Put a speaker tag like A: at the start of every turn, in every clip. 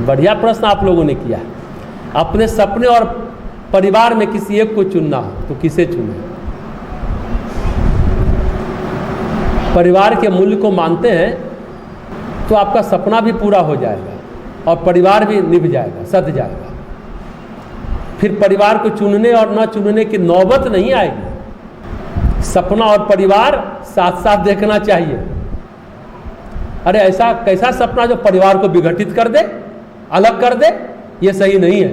A: बढ़िया प्रश्न आप लोगों ने किया है। अपने सपने और परिवार में किसी एक को चुनना हो तो किसे चुने? परिवार के मूल्य को मानते हैं तो आपका सपना भी पूरा हो जाएगा और परिवार भी निभ जाएगा, सध जाएगा। फिर परिवार को चुनने और न चुनने की नौबत नहीं आएगी। सपना और परिवार साथ साथ देखना चाहिए। अरे ऐसा कैसा सपना जो परिवार को विघटित कर दे, अलग कर दे, ये सही नहीं है।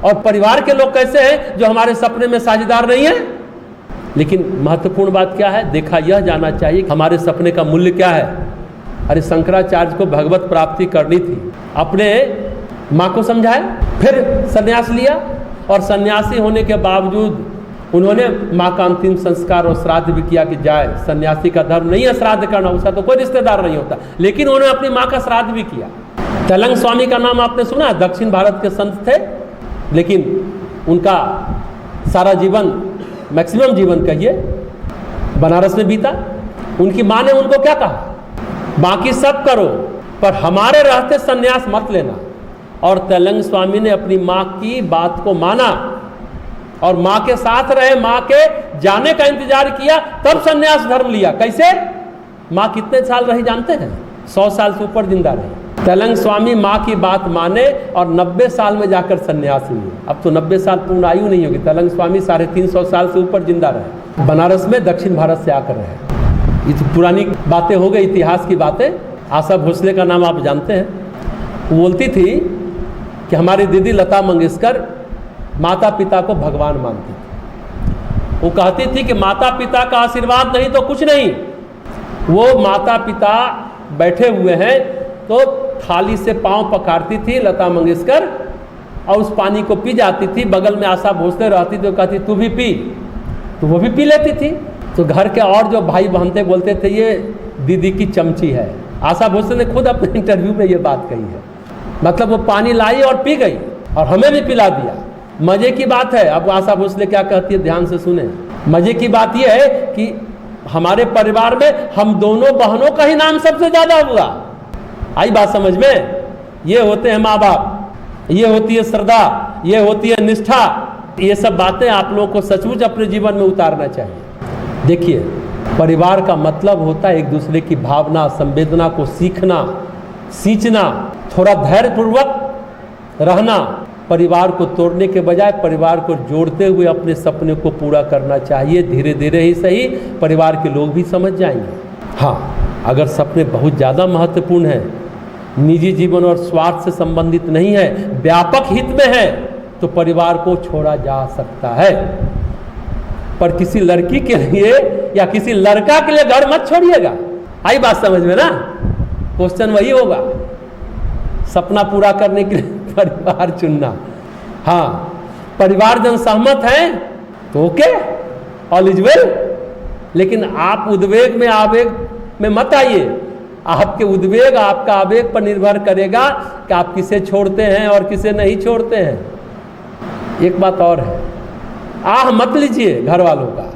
A: और परिवार के लोग कैसे हैं जो हमारे सपने में साझेदार नहीं है। लेकिन महत्वपूर्ण बात क्या है, देखा यह जाना चाहिए कि हमारे सपने का मूल्य क्या है। अरे शंकराचार्य को भगवत प्राप्ति करनी थी, अपने माँ को समझाए, फिर सन्यास लिया और सन्यासी होने के बावजूद उन्होंने माँ का अंतिम संस्कार और श्राद्ध भी किया कि जाए। सन्यासी का धर्म नहीं है श्राद्ध करना, उसका तो कोई रिश्तेदार नहीं होता, लेकिन उन्होंने अपनी माँ का श्राद्ध भी किया। तेलंग स्वामी का नाम आपने सुना है, दक्षिण भारत के संत थे, लेकिन उनका सारा जीवन, मैक्सिमम जीवन कहिए, बनारस में बीता। उनकी माँ ने उनको क्या कहा, बाकी सब करो पर हमारे रहते सन्यास मत लेना। और तेलंग स्वामी ने अपनी माँ की बात को माना और माँ के साथ रहे, माँ के जाने का इंतजार किया, तब सन्यास धर्म लिया। कैसे? माँ कितने साल रही जानते हैं? 100 साल से ऊपर जिंदा रही। तेलंग स्वामी माँ की बात माने और 90 साल में जाकर सन्यास लिए। अब तो 90 साल पूर्ण आयु नहीं होगी। तेलंग स्वामी 350 साल से ऊपर जिंदा रहे, बनारस में दक्षिण भारत से आकर रहे। ये तो पुरानी बातें हो गई, इतिहास की बातें। आशा भोसले का नाम आप जानते हैं। वो बोलती थी कि हमारी दीदी लता मंगेशकर माता पिता को भगवान मानती थी। वो कहती थी कि माता पिता का आशीर्वाद नहीं तो कुछ नहीं। वो माता पिता बैठे हुए हैं तो थाली से पांव पखारती थी लता मंगेशकर और उस पानी को पी जाती थी। बगल में आशा भोसले रहती थी, तो कहती तू भी पी, तो वो भी पी लेती थी। तो घर के और जो भाई बहन थे बोलते थे ये दीदी की चमची है। आशा भोसले ने खुद अपने इंटरव्यू में ये बात कही है। मतलब वो पानी लाई और पी गई और हमें भी पिला दिया। मजे की बात है, अब आशा भोसले क्या कहती है ध्यान से सुने। मजे की बात यह है कि हमारे परिवार में हम दोनों बहनों का ही नाम सबसे ज्यादा हुआ। आई बात समझ में? ये होते हैं माँ बाप, ये होती है श्रद्धा, ये होती है निष्ठा। ये सब बातें आप लोगों को सचमुच अपने जीवन में उतारना चाहिए। देखिए, परिवार का मतलब होता है एक दूसरे की भावना, संवेदना को सीखना, सींचना, थोड़ा धैर्यपूर्वक रहना। परिवार को तोड़ने के बजाय परिवार को जोड़ते हुए अपने सपने को पूरा करना चाहिए। धीरे धीरे ही सही परिवार के लोग भी समझ जाएंगे। हाँ, अगर सपने बहुत ज़्यादा महत्वपूर्ण हैं, निजी जीवन और स्वार्थ से संबंधित नहीं है, व्यापक हित में है, तो परिवार को छोड़ा जा सकता है। पर किसी लड़की के लिए या किसी लड़का के लिए घर मत छोड़िएगा। आई बात समझ में ना? क्वेश्चन वही होगा, सपना पूरा करने के लिए परिवार चुनना। हाँ, परिवार जन सहमत है तो ओके, ऑल इज वेल। लेकिन आप उद्वेग में, आवेग में मत आइए। आपके उद्वेग, आपका आवेग पर निर्भर करेगा कि आप किसे छोड़ते हैं और किसे नहीं छोड़ते हैं। एक बात और है, आह मत लीजिए घर वालों का,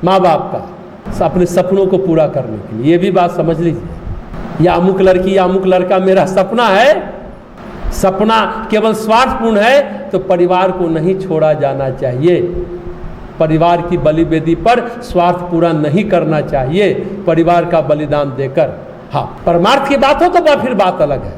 A: माँ बाप का, अपने सपनों को पूरा करने के लिए। ये भी बात समझ लीजिए, या अमुक लड़की या अमुक लड़का मेरा सपना है, सपना केवल स्वार्थपूर्ण है, तो परिवार को नहीं छोड़ा जाना चाहिए। परिवार की बलि वेदी पर स्वार्थ पूरा नहीं करना चाहिए, परिवार का बलिदान देकर। हाँ, परमार्थ की बात हो तो फिर बात अलग है।